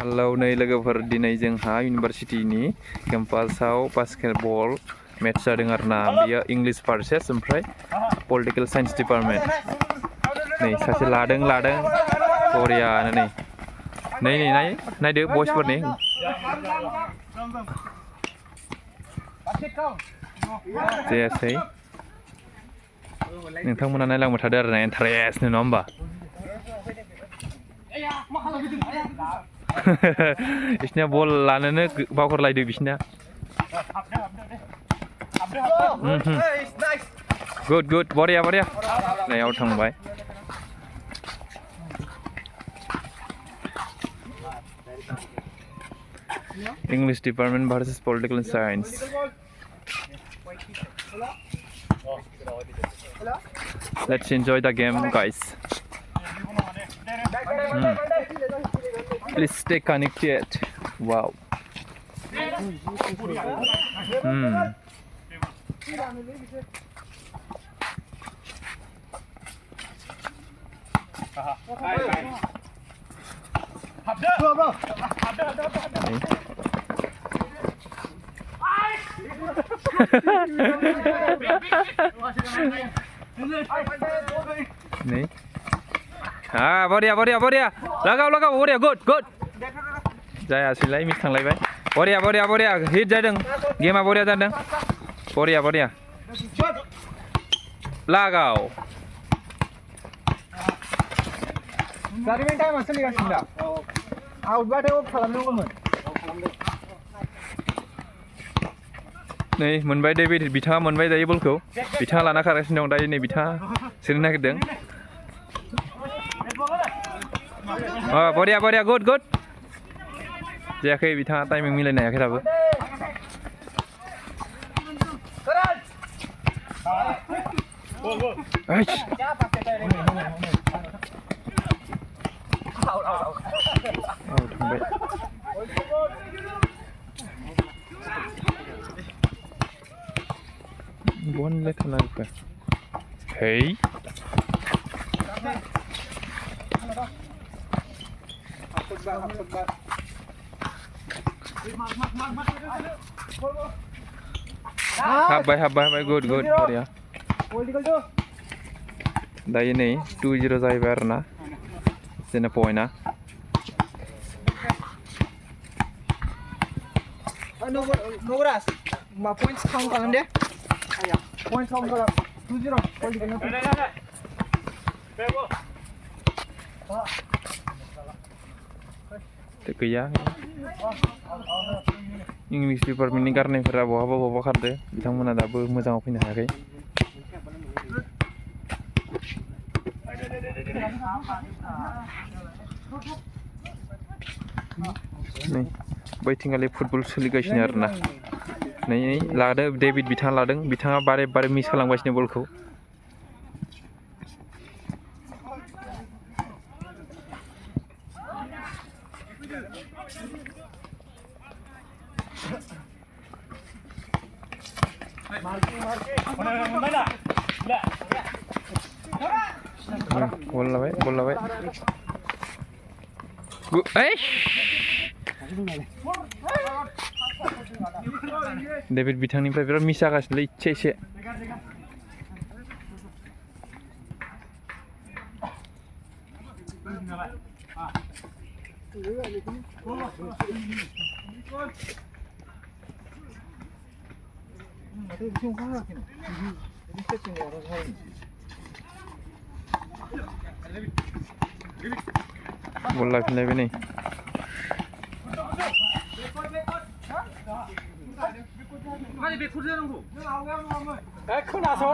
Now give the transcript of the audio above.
Hello नै लोगोफोर दिनै जोंहा इउनिभारसिटिनि केम्पासाव बास्केटबल मेट्च जादों आरोना बेयो इंलिश भार्सेस ओमफ्राय पलिटिकल साइन्स डिपार्टमेन्ट नै सासे लादों बरियानो नै नायदो बयसफोरनि जायासै नोंथांमोना नायलांबाय थादो आरोना इन्टारेस्टनो नङा होमबा बिसोरनिया बल लानोनो बावगारलायदो बिसोरनिया गुड बरिया नै आउट थांबाय English department versus political science. Let's enjoy the game, guys. Please stay connected. Wow. Nih. Boriya. Lagaw, boriya, good. Jayasilai, miss थांलायबाय. Boriya. Hit जादों. Game-a boriya जादों. Boriya. Lagaw. जारिमिन टाइम सोलिगासिनो दा आउटबाथाय अफ खालामनांगौमोन नै मोनबाय डेभिड बिथाङा मोनबाय दायो बलखौ बिथाङा लाना खारगासिनो दं दायो नै बिथाङा सोनो नागिरदों बरिया गुड जायाखै बिथाङा टाइमिं मिलायनो हायाखै दाबो One little alpha. Hey. Habbai, good, boriya. Dayo नै 2-0 जाहैबाय आरोना जेना पइन्टआ नगराज मा पइन्ट्स काउन्ट खालाम दे पइन्ट काउन्ट खालाम 2-0 गैया इंलिश डिपार्टमेन्टनि गारनायफोरा बहाबा खारदो बिथांमोना दाबो मोजाङाव फैनो हायाखै नै बैथिंगालि फुटबल सोलिगासिनो आरोना नै लादो डेभिड बिथाङा लादों बिथाङा बारे मिस खालामगासिनो बलखौ बल लाबाय डेभिड बिथांनिफ्राय बिराद मिस जागासिनोलै इसे बल लाफिनलायबाय नै खोनासं